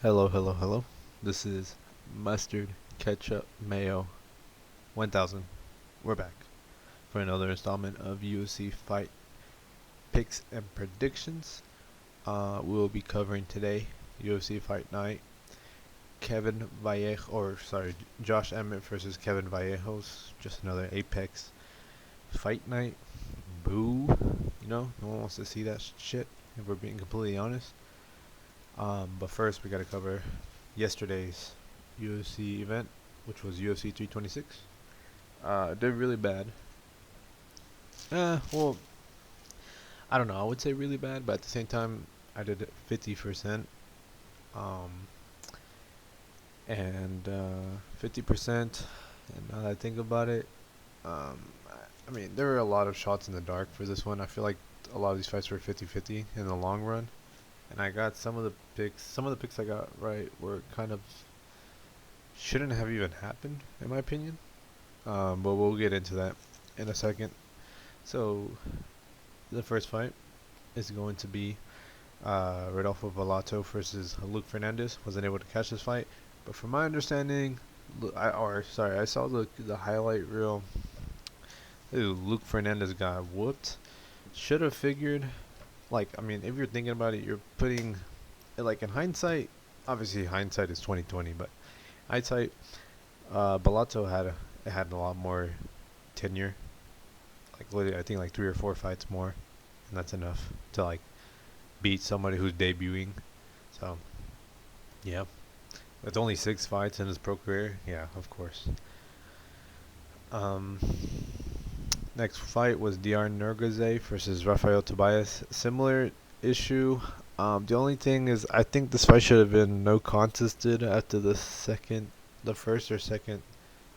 Hello, hello, hello. This is Mustard Ketchup Mayo 1000. We're back for another installment of UFC fight picks and predictions. We'll be covering today UFC Fight Night. Josh Emmett versus Kevin Vallejos. Just another Apex Fight Night. Boo. No one wants to see that shit, if we're being completely honest. But first, we gotta cover yesterday's UFC event, which was UFC 326. Did really bad. Well, I don't know. I would say really bad, but at the same time, I did 50%. Um, and 50%. And now that I think about it, um, I mean, there were a lot of shots in the dark for this one. I feel like a lot of these fights were 50-50 in the long run. And I got some of the picks. Some of the picks I got right were kind of shouldn't have even happened, in my opinion. But we'll get into that in a second. So the first fight is going to be Rodolfo Vallejos versus Luke Fernandez. Wasn't able to catch this fight, but from my understanding, I saw the highlight reel. Ooh, Luke Fernandez got whooped. Should have figured. Like, I mean, if you're thinking about it, you're putting, like, in hindsight. Obviously, hindsight is 2020, but hindsight, Bellato had a lot more tenure. Like, literally, I think like 3 or 4 fights more, and that's enough to like beat somebody who's debuting. So, yeah, with only 6 fights in his pro career, yeah, of course. Um, Next fight was Dr. Nergaze versus Rafael Tobias. Similar issue. The only thing is, I think this fight should have been no contested after the first or second,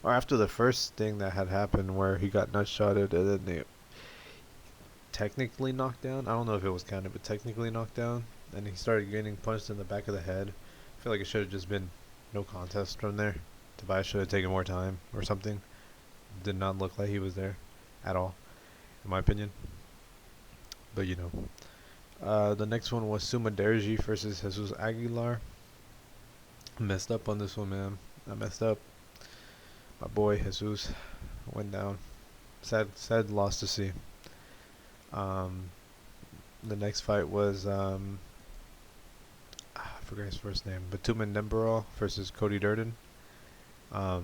or after the first thing that had happened where he got nutshotted and then they technically knocked down. I don't know if it was counted, but technically knocked down. And he started getting punched in the back of the head. I feel like it should have just been no contest from there. Tobias should have taken more time or something. Did not look like he was there at all, in my opinion. But the next one was Suma Derji versus Jesus Aguilar. I messed up on this one, man. I messed up. My boy Jesus went down. Sad loss to see. The next fight was I forgot his first name, Batuman Dembarol versus Cody Durden. I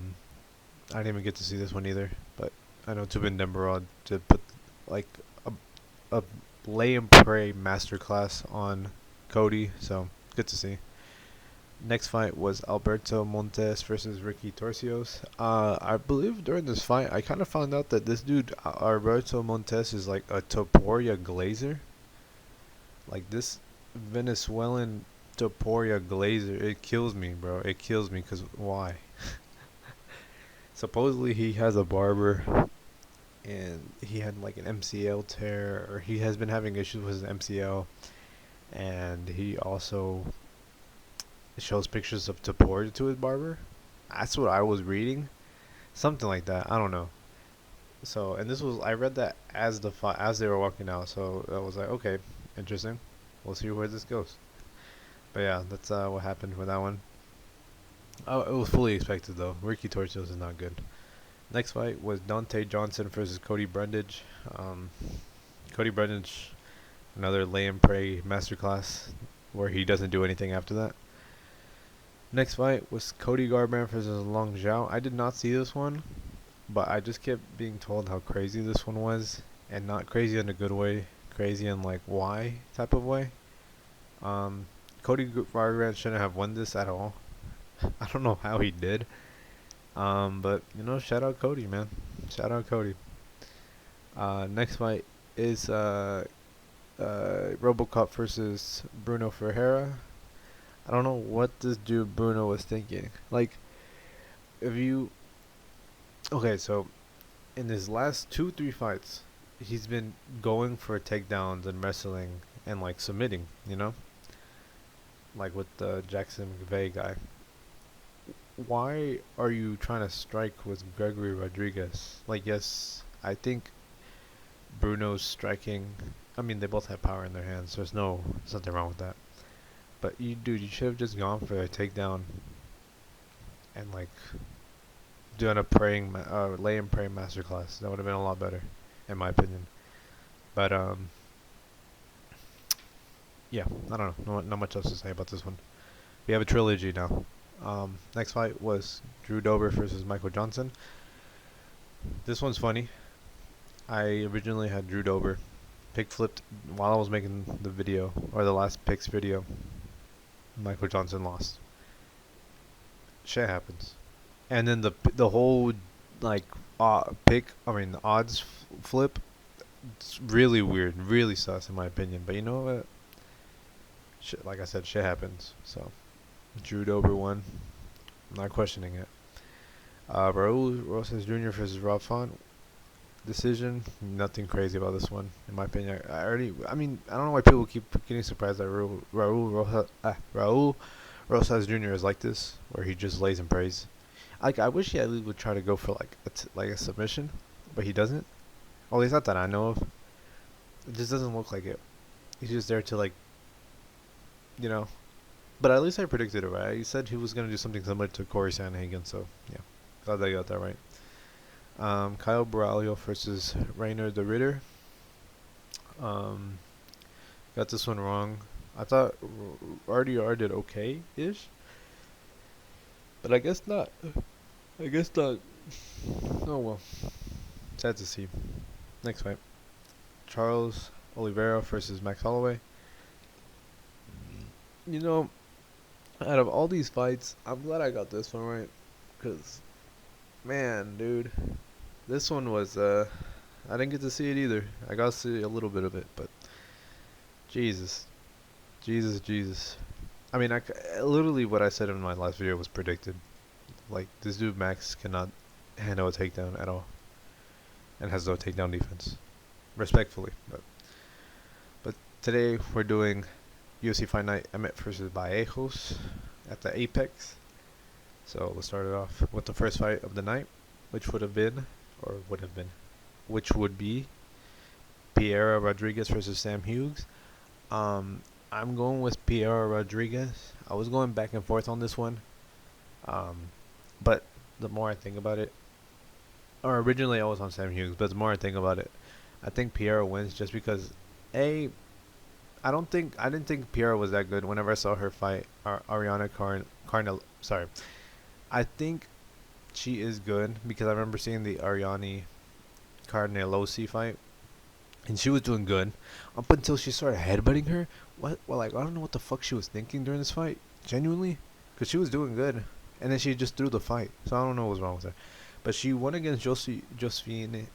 didn't even get to see this one either, but I know Tuban Dembarol did put like a lay and pray masterclass on Cody, so good to see. Next fight was Alberto Montes versus Ricky Torcios. I believe during this fight, I kind of found out that this dude, Alberto Montes, is like a Topuria Glazer. Like this Venezuelan Topuria Glazer. It kills me, bro. It kills me, because why? Supposedly he has a barber, and he had like an MCL tear, or he has been having issues with his MCL, and he also shows pictures of Topuria to his barber. That's what I was reading, something like that. I don't know. So, and I read that as they were walking out. So I was like, okay, interesting. We'll see where this goes. But yeah, that's what happened with that one. Oh, it was fully expected though. Ricky Torcios is not good. Next fight was Dante Johnson versus Cody Brundage. Cody Brundage, another lay and pray masterclass where he doesn't do anything after that. Next fight was Cody Garbrandt versus Long Zhao. I did not see this one, but I just kept being told how crazy this one was, and not crazy in a good way, crazy in like why type of way. Cody Garbrandt shouldn't have won this at all. I don't know how he did. But shout out Cody, man. Shout out Cody. Next fight is RoboCop versus Bruno Ferreira. I don't know what this dude Bruno was thinking. Like, okay, so in his last 2-3 fights, he's been going for takedowns and wrestling and like submitting. Like with the Jackson McVeigh guy. Why are you trying to strike with Gregory Rodriguez? Like, yes, I think Bruno's striking. I mean, they both have power in their hands. There's nothing wrong with that. But you should have just gone for a takedown and like doing a lay and praying masterclass. That would have been a lot better, in my opinion. But yeah, I don't know. Not much else to say about this one. We have a trilogy now. Next fight was Drew Dober versus Michael Johnson. This one's funny. I originally had Drew Dober. Pick flipped while I was making the video, or the last picks video. Michael Johnson lost. Shit happens. And then the whole like the odds flip. It's really weird, really sus in my opinion. But you know what? Shit, like I said, shit happens. So Drew Dober won. I'm not questioning it. Raul Rosas Jr. versus Rob Font. Decision. Nothing crazy about this one, in my opinion. I mean, I don't know why people keep getting surprised that Raul Rosas Jr. is like this, where he just lays and prays. Like, I wish he at least would try to go for like a submission, but he doesn't. At least not that I know of. It just doesn't look like it. He's just there to like, you know. But at least I predicted it right. He said he was gonna do something similar to Corey Sandhagen, so yeah, glad they got that right. Kyle Borralho versus Rainer the Ritter. Got this one wrong. I thought RDR did okay-ish, but I guess not. I guess not. Oh well. Sad to see. Next fight. Charles Oliveira versus Max Holloway. You know, out of all these fights, I'm glad I got this one right. Because, man, dude. This one was, I didn't get to see it either. I got to see a little bit of it, but Jesus. Jesus. I mean, literally what I said in my last video was predicted. Like, this dude Max cannot handle a takedown at all. And has no takedown defense. Respectfully. But today we're doing UFC Fight Night Emmett versus Vallejos at the Apex. So let's start it off with the first fight of the night, which would be Piera Rodriguez versus Sam Hughes. I'm going with Piera Rodriguez. I was going back and forth on this one. But the more I think about it, or originally I was on Sam Hughes, but the more I think about it, I think Piera wins just because I didn't think Piera was that good whenever I saw her fight Ariana Carnel. Sorry. I think she is good because I remember seeing the Ariane Carnelosi fight, and she was doing good up until she started headbutting her. Well, like, I don't know what the fuck she was thinking during this fight, genuinely, because she was doing good, and then she just threw the fight. So I don't know what was wrong with her, but she won against Josephine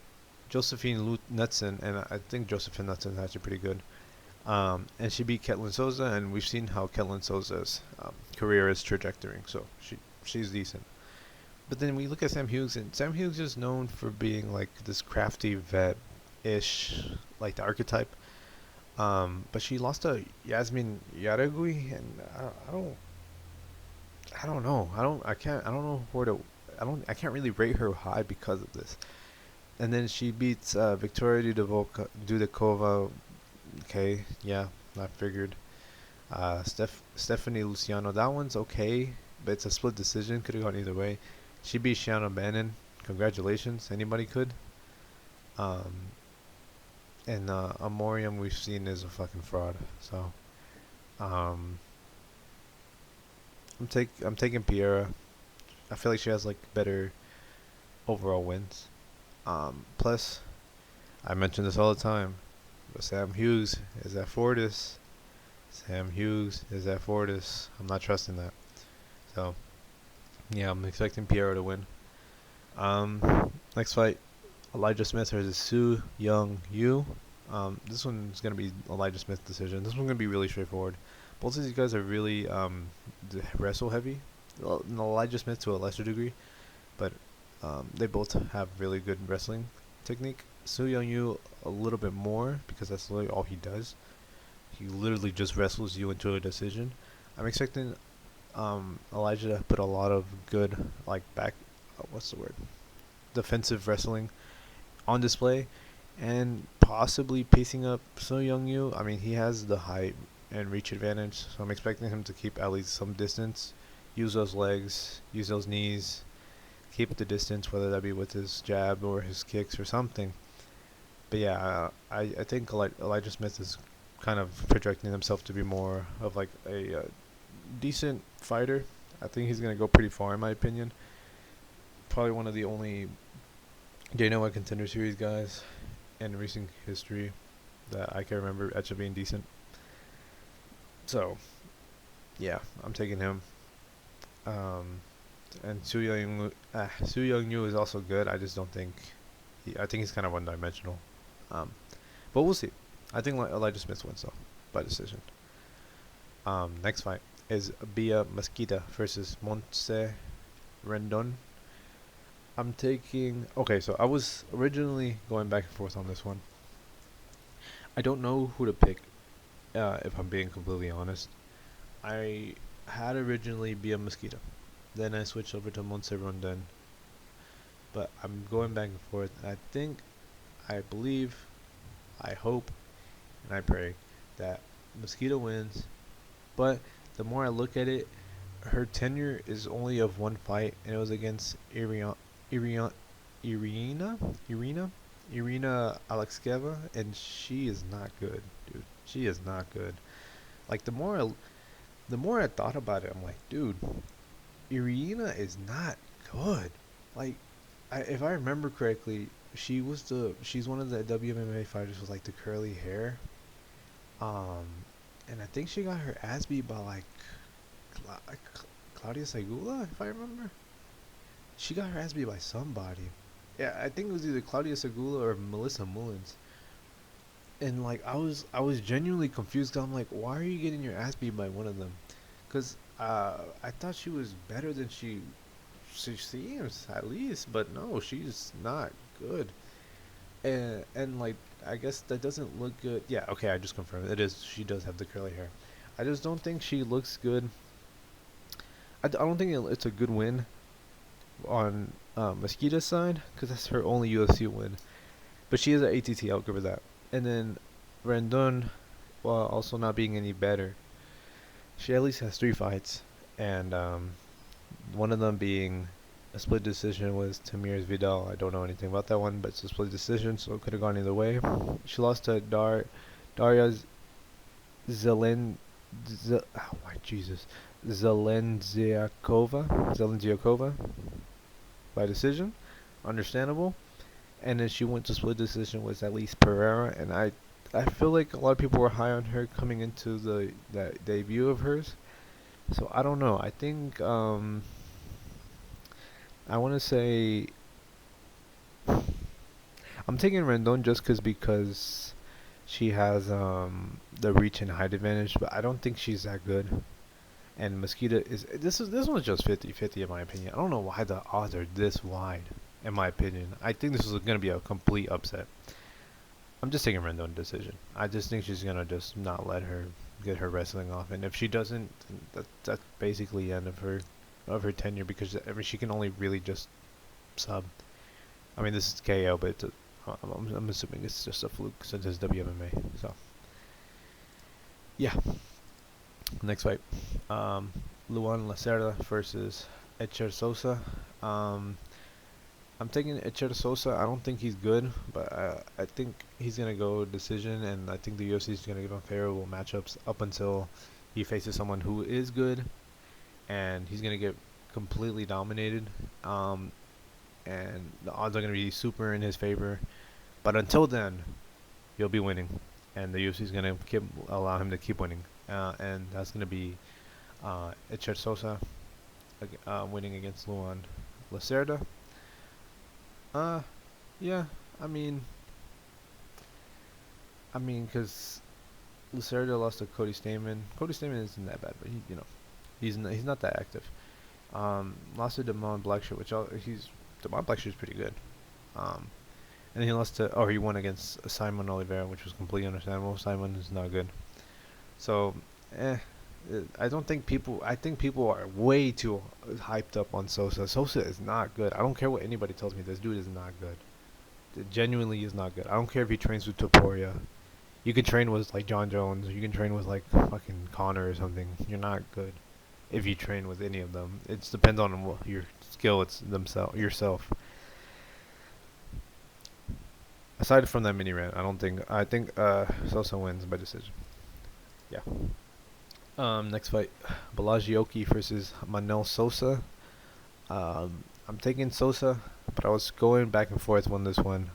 Knudsen, and I think Josephine Knudsen is actually pretty good. And she beat Ketlin Souza, and we've seen how Ketlin Souza's career is trajectorying, so she's decent. But then we look at Sam Hughes, and Sam Hughes is known for being like this crafty vet-ish, like the archetype. But she lost to Yasmin Yaragui, and I don't know. I can't really rate her high because of this. And then she beats Victoria Dudakova. Okay, yeah, I figured. Stephanie Luciano, that one's okay, but it's a split decision. Could have gone either way. She beat Shannon Bannon. Congratulations. Anybody could. And Amorium we've seen is a fucking fraud. So, I'm taking Piera. I feel like she has like better overall wins. Plus, I mention this all the time, but Sam Hughes is at Fortis. I'm not trusting that. So, yeah, I'm expecting Piera to win. Next fight, Elijah Smith versus Su Young Yu. This one's gonna be Elijah Smith's decision. This one's gonna be really straightforward. Both of these guys are really wrestle heavy. Well, Elijah Smith to a lesser degree, but they both have really good wrestling technique. Su Young Yu a little bit more because that's literally all he does. He literally just wrestles you into a decision. I'm expecting Elijah to put a lot of good defensive wrestling on display, and possibly pacing up So Young Yu. I mean, he has the height. and reach advantage. So I'm expecting him to keep at least some distance, use those legs, use those knees, keep the distance, whether that be with his jab or his kicks or something. But yeah, I think Elijah Smith is kind of projecting himself to be more of like a decent fighter. I think he's gonna go pretty far in my opinion. Probably one of the only Dana White Contender Series guys in recent history that I can remember actually being decent. So yeah, I'm taking him. Um, and Su Young Yu is also good. I just don't think I think he's kind of one-dimensional. Um, but we'll see. I think Elijah Smith wins though by decision. Next fight is Bia Mesquita versus Montse Rendon. I'm taking. Okay, so I was originally going back and forth on this one. I don't know who to pick. If I'm being completely honest, I had originally Bia Mesquita, then I switched over to Montse Rendon. But I'm going back and forth. I think, I believe, I hope, and I pray that Mosquito wins. But the more I look at it, her tenure is only of one fight, and it was against Irina, Irina Alexeva, and she is not good, dude. She is not good. Like the more I thought about it, I'm like, dude, Irina is not good. Like, if I remember correctly, she's one of the WMMA fighters with like the curly hair. Um, and I think she got her ass beat by like Claudia Segula, if I remember. She got her ass beat by somebody. Yeah, I think it was either Claudia Segula or Melissa Mullins. And like I was genuinely confused. 'Cause I'm like, why are you getting your ass beat by one of them? Cause I thought she was better than she seems at least, but no, she's not good. And like I guess that doesn't look good. Yeah, okay, I just confirmed it is. She does have the curly hair. I just don't think she looks good. I don't think it's a good win on Mosquito's side because that's her only UFC win. But she is an ATT. I'll give her that. And then Rendon, while also not being any better, she at least has 3 fights, and one of them being a split decision was Tamir's Vidal. I don't know anything about that one, but it's a split decision, so it could have gone either way. She lost to Daria Zelen, oh my Jesus, Zelenziakova by decision, understandable. And then she went to split decision with at least Pereira, and I feel like a lot of people were high on her coming into that debut of hers. So I don't know. I think I want to say I'm taking Rendon just because she has the reach and height advantage, but I don't think she's that good. And Mosquito is this one's just 50-50 in my opinion. I don't know why the odds are this wide in my opinion. I think this is going to be a complete upset. I'm just taking Rendon decision. I just think she's going to just not let her get her wrestling off, and if she doesn't, that's basically the end of her tenure because I mean she can only really just sub. I mean this is KO, but I'm assuming it's just a fluke since it's WMMA. So yeah, next fight, Luan Lacerda versus Echer Sosa. I'm taking Echer Sosa. I don't think he's good, but I think he's gonna go decision, and I think the UFC is gonna give him favorable matchups up until he faces someone who is good, and he's gonna get completely dominated. And the odds are gonna be super in his favor. But until then, he'll be winning, and the UFC is gonna allow him to keep winning. And that's gonna be Echer Sosa winning against Luan Lacerda. Yeah, I mean, because Lacerda lost to Cody Stamann. Cody Stamann isn't that bad, but he's not that active. Lost to Damon Blackshear, Damon Blackshear's pretty good. And he he won against Simon Oliveira, which was completely understandable. Simon is not good. So, I think people are way too hyped up on Sosa. Sosa is not good. I don't care what anybody tells me. This dude is not good. It genuinely is not good. I don't care if he trains with Topuria. You can train with like John Jones. You can train with like fucking Connor or something. You're not good if you train with any of them. It depends on your skill. It's themselves yourself. Aside from that mini rant, I think Sosa wins by decision. Yeah. Next fight, Vallejos versus Manel Sosa. I'm taking Sosa, but I was going back and forth on this one.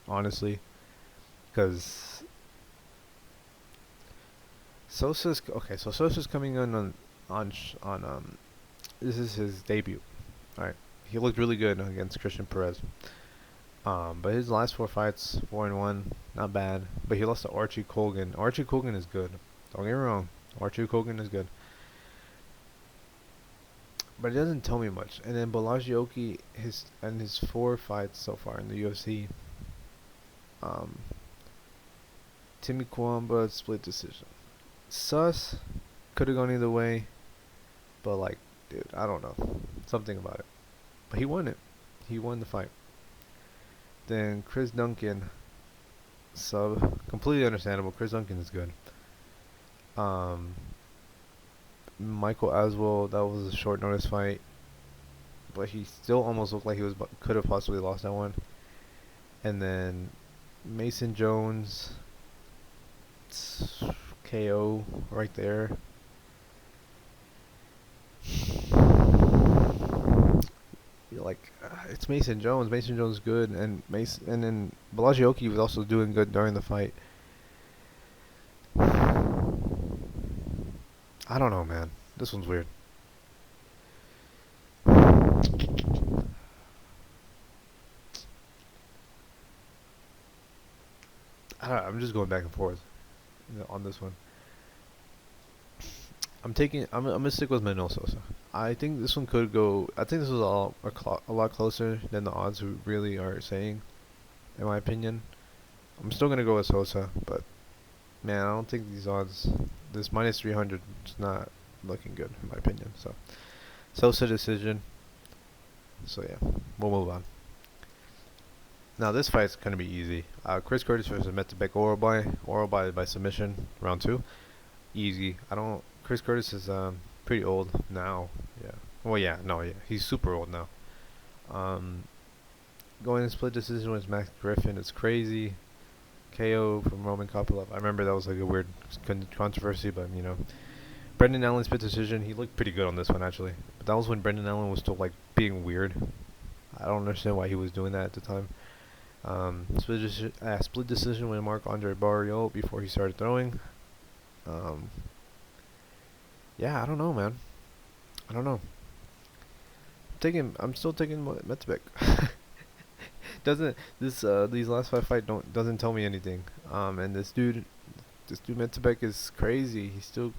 Honestly, because Sosa's okay. So Sosa's coming in on. This is his debut. All right, he looked really good against Christian Perez. But his last 4 fights, 4-1, not bad. But he lost to Archie Colgan. Archie Colgan is good. Don't get me wrong. Archie Colgan is good. But it doesn't tell me much. And then Vallejos, his 4 fights so far in the UFC. Timmy Kwamba split decision. Sus could have gone either way, but like, dude, I don't know, something about it. But he won it. He won the fight. Then Chris Duncan sub, completely understandable. Chris Duncan is good. Michael Aswell, that was a short notice fight, but he still almost looked like he could have possibly lost that one. And then Mason Jones, KO right there. It's Mason Jones. Mason Jones is good, and then Vallejos was also doing good during the fight. I don't know, man. This one's weird. I'm just going back and forth on this one. I'm gonna stick with Manuel Sosa. I think this one could go. I think this was a lot closer than the odds really are saying, in my opinion. I'm still gonna go with Sosa, but man, I don't think these odds, this minus 300, is not looking good in my opinion. So Sosa decision. So yeah, we'll move on. Now this fight's gonna be easy. Chris Curtis versus Emmett oral by submission, round 2. Easy. Chris Curtis is pretty old now. Yeah. Well, yeah. No, yeah. He's super old now. Going in split decision with Max Griffin. It's crazy. KO from Roman Kopylov. I remember that was like a weird controversy, but you know, Brendan Allen split decision. He looked pretty good on this one actually. But that was when Brendan Allen was still like being weird. I don't understand why he was doing that at the time. Split decision with Marc-Andre Barrios before he started throwing. Yeah, I don't know, man. I don't know. I'm still taking Metzbeck. These last 5 fights doesn't tell me anything. And this dude Metzbeck is crazy. He's still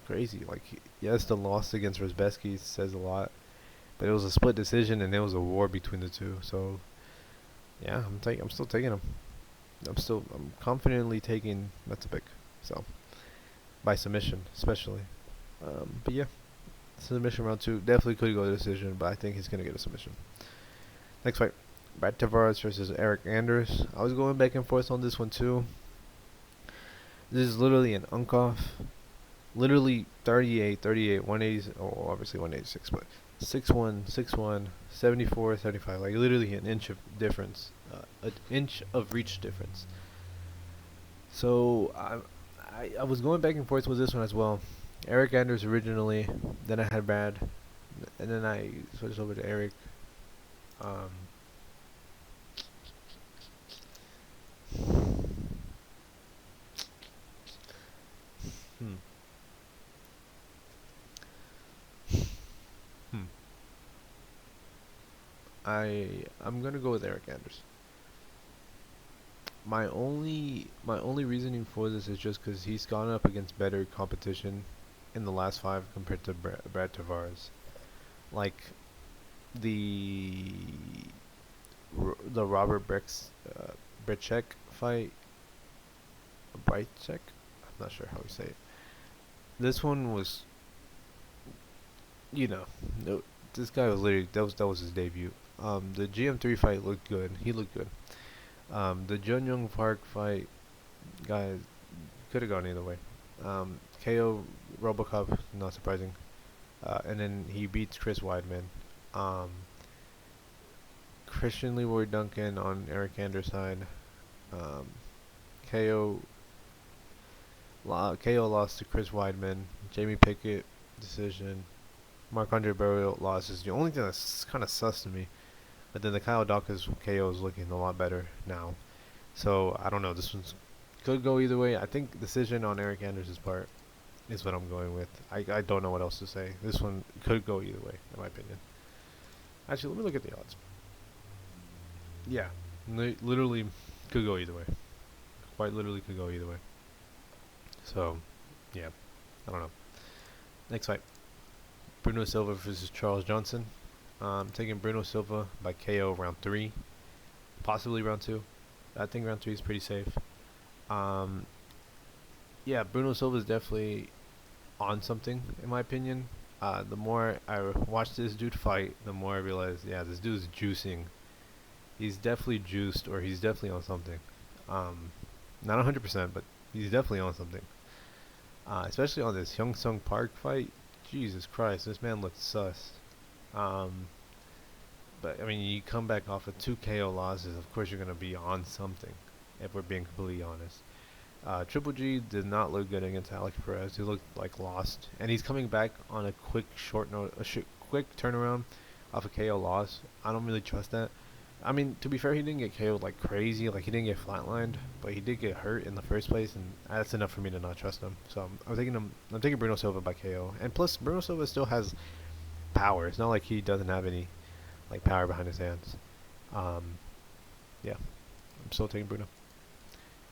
crazy. Like, yes, the loss against Rozbeski says a lot, but it was a split decision and it was a war between the two. So, yeah, I'm still taking him. I'm confidently taking Metzbeck. So, by submission, especially. But yeah, submission round 2 definitely could go to decision, but I think he's gonna get a submission. Next fight, Brad Tavares versus Eric Anders. I was going back and forth on this one too. This is literally an unkoff. Literally 38, 180, obviously 186, but 6'1", 6'1", 74, 75. Like literally an inch of difference, an inch of reach difference. So I was going back and forth with this one as well. Eric Anders originally, then I had Brad, and then I switched over to Eric. I'm gonna go with Eric Anders. My only reasoning for this is just because he's gone up against better competition in the last 5 compared to Brad Tavares. Like the Robert Brycek fight. Brycek? I'm not sure how we say it. This one was, no, this guy was literally that was his debut. The GM3 fight looked good. He looked good. The Jun Young Park fight, Guys, could have gone either way. KO RoboCop, not surprising. And then he beats Chris Weidman. Um, Christian Leroy Duncan on Eric Anders' side. Um, KO KO lost to Chris Weidman. Jamie Pickett decision. Mark Andre Barrios loss is the only thing that's kind of sus to me. But then the Kyle Dawkins KO is looking a lot better now. So I don't know. This one's could go either way. I think decision on Eric Anders' part is what I'm going with. I don't know what else to say. This one could go either way, in my opinion. Actually, let me look at the odds. Yeah, literally could go either way. Quite literally could go either way. So, yeah, I don't know. Next fight, Bruno Silva versus Charles Johnson. Taking Bruno Silva by KO round 3, possibly round 2. I think round 3 is pretty safe. Yeah, Bruno Silva is definitely on something, in my opinion. The more I watch this dude fight, the more I realize, yeah, this dude is juicing. He's definitely juiced, or he's definitely on something. Not 100%, but he's definitely on something. Especially on this Hyung Sung Park fight. Jesus Christ, this man looks sus. But I mean, you come back off of 2 KO losses, of course you're gonna be on something. If we're being completely honest. Triple G did not look good against Alex Perez. He looked like lost, and he's coming back on a quick quick turnaround off a KO loss. I don't really trust that. I mean, to be fair, he didn't get KO'd like crazy, like he didn't get flatlined, but he did get hurt in the first place, and that's enough for me to not trust him. So I'm taking him. I'm taking Bruno Silva by KO, and plus Bruno Silva still has power. It's not like he doesn't have any like power behind his hands. Yeah, I'm still taking Bruno.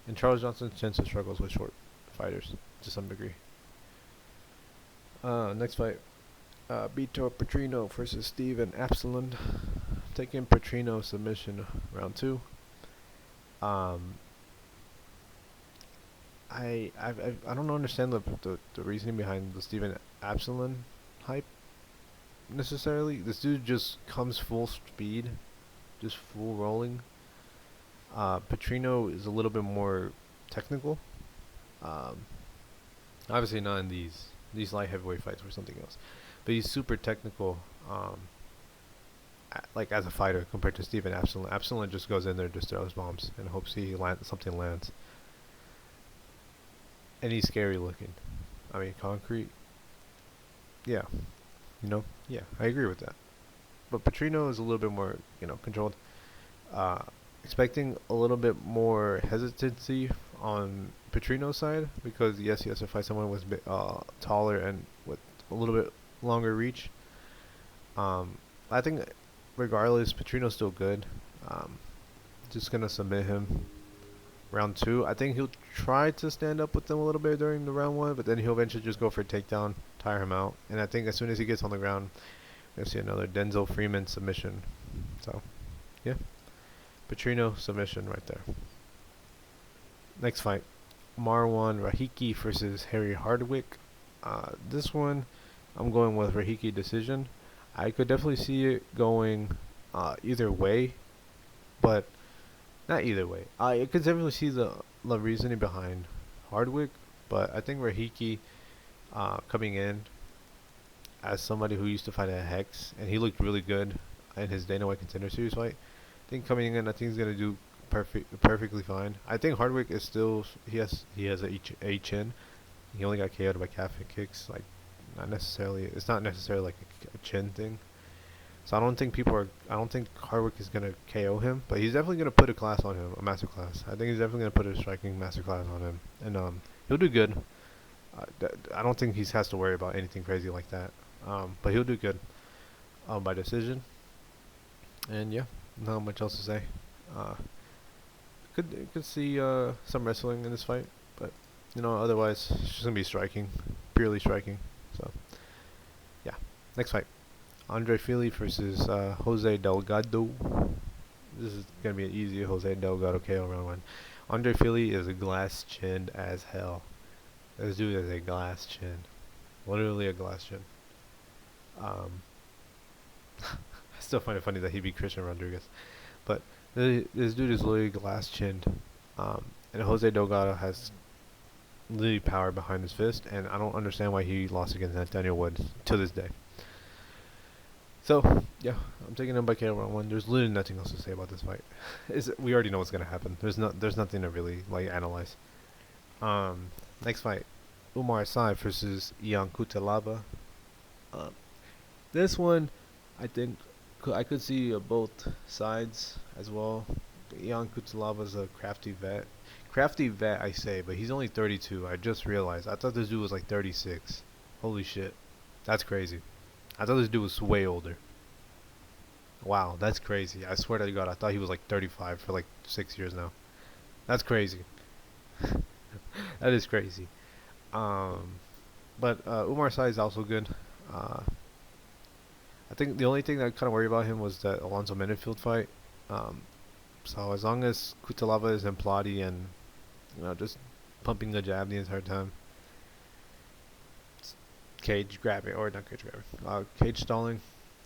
And Charles Johnson tends to struggles with short fighters to some degree. Next fight, Vitor Petrino versus Steven Absalon. Taking Petrino submission round 2. I don't understand the reasoning behind the Steven Absalon hype necessarily. This dude just comes full speed, just full rolling. Petrino is a little bit more technical. Obviously not in these light heavyweight fights or something else, but he's super technical. Like as a fighter compared to Steven Absalon. Absalon just goes in there, just throws bombs, and hopes something lands. And he's scary looking. I mean, concrete. Yeah, yeah, I agree with that. But Petrino is a little bit more, controlled. Expecting a little bit more hesitancy on Petrino's side because yes, he has to fight someone with taller and with a little bit longer reach. I think regardless, Petrino's still good. Just gonna submit him round 2. I think he'll try to stand up with them a little bit during the round 1, but then he'll eventually just go for a takedown, tire him out. And I think as soon as he gets on the ground, you'll see another Denzel Freeman submission. So, yeah. Petrino submission right there. Next fight, Marwan Rahiki versus Harry Hardwick. This one, I'm going with Rahiki decision. I could definitely see it going either way, but not either way. I could definitely see the reasoning behind Hardwick, but I think Rahiki coming in as somebody who used to fight at Hex, and he looked really good in his Dana White Contender Series fight. I think coming in, I think he's gonna do perfectly fine. I think Hardwick is still he has a chin. He only got KO'd by calf and kicks. Like it's not necessarily like a chin thing. So I don't think Hardwick is gonna KO him, but he's definitely gonna put a class on him, a master class. I think he's definitely gonna put a striking master class on him, and he'll do good. I don't think he has to worry about anything crazy like that. But he'll do good by decision. And yeah, not much else to say. Could see some wrestling in this fight, but otherwise it's just gonna be striking, purely striking. So yeah, next fight, Andre Fili versus Jose Delgado. This is gonna be an easy Jose Delgado KO round 1. Andre Fili is a glass chinned as hell. This dude is a glass chin, literally a glass chin. I still find it funny that he beat Christian Rodriguez, but this dude is literally glass chinned, and Jose Delgado has literally power behind his fist, and I don't understand why he lost against Nathaniel Woods to this day. So yeah, I'm taking him by KO round 1. There's literally nothing else to say about this fight. We already know what's gonna happen. There's nothing to really like analyze. Next fight, Umar Sy versus Ian Cutelaba. Um, this one, I think I could see both sides as well. Ian Cutelaba a crafty vet. Crafty vet, I say, but he's only 32. I just realized. I thought this dude was like 36. Holy shit. That's crazy. I thought this dude was way older. Wow, that's crazy. I swear to God, I thought he was like 35 for like 6 years now. That's crazy. That is crazy. But Umar Sy is also good. I think the only thing that I kind of worry about him was that Alonzo Menifield fight. So as long as Cutelaba is in plotty and just pumping the jab the entire time, cage grabbing or not cage grabbing, cage stalling,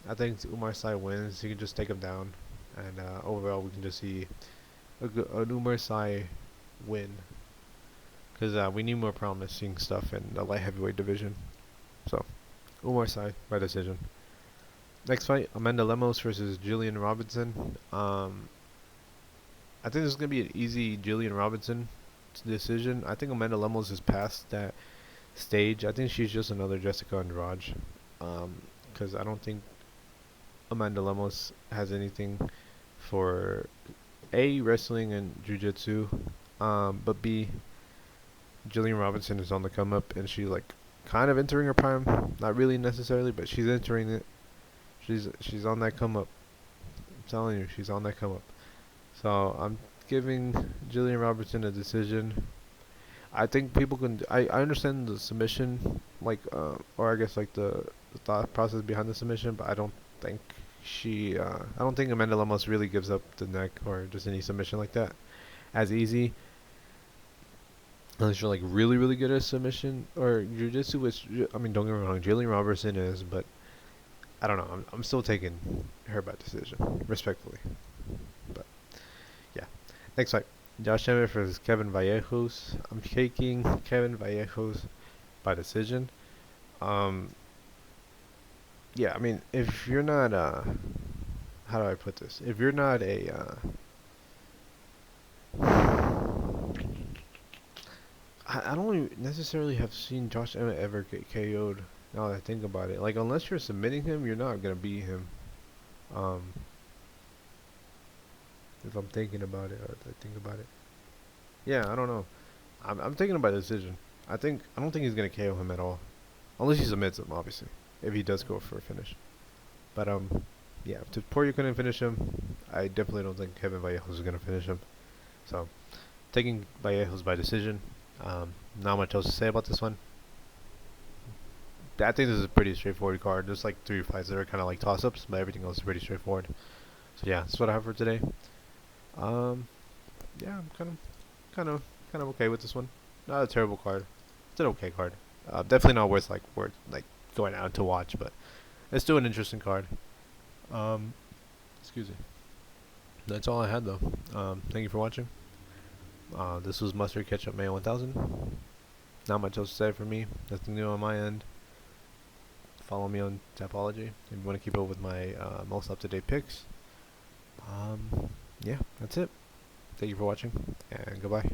I think Umar Sy wins. He can just take him down, and overall we can just see an Umar Sy win. Because we need more promising stuff in the light heavyweight division. So, Umar Sy by decision. Next fight, Amanda Lemos versus Jillian Robinson. I think this is going to be an easy Jillian Robinson decision. I think Amanda Lemos is past that stage. I think she's just another Jessica Andrade. Because I don't think Amanda Lemos has anything for A, wrestling and jiu-jitsu, but B, Jillian Robinson is on the come up, and she's like kind of entering her prime. Not really necessarily, but she's entering it. She's on that come up. I'm telling you, she's on that come up. So I'm giving Jillian Robinson a decision. I think people can. I understand the submission, or I guess like the thought process behind the submission, but I don't think I don't think Amanda Lemos really gives up the neck or just any submission like that as easy. Unless you're like really, really good at submission or jiu-jitsu, which I mean, don't get me wrong, Jillian Robertson is, but I don't know. I'm still taking her by decision, respectfully. But yeah, next fight, Josh Emmett versus Kevin Vallejos. I'm taking Kevin Vallejos by decision. Yeah, I mean, if you're not how do I put this? If you're not a I don't really necessarily have seen Josh Emmett ever get KO'd. Now that I think about it, like unless you're submitting him, you're not gonna beat him. If I'm thinking about it, or if I think about it, yeah, I don't know. I'm taking him by decision. I don't think he's gonna KO him at all, unless he submits him, obviously. If he does go for a finish, but yeah, if Poirier couldn't finish him, I definitely don't think Kevin Vallejos is gonna finish him. So, taking Vallejos by decision. Not much else to say about this one. I think this is a pretty straightforward card. There's like 3 fights that are kind of like toss-ups, but everything else is pretty straightforward. So yeah, that's what I have for today. Yeah, I'm kind of okay with this one. Not a terrible card. It's an okay card. Definitely not worth going out to watch, but it's still an interesting card. Excuse me. That's all I had though. Thank you for watching. This was MustardKetchupMayo 1000. Not much else to say for me. Nothing new on my end. Follow me on Tapology if you want to keep up with my most up-to-date picks. Yeah, that's it. Thank you for watching, and goodbye.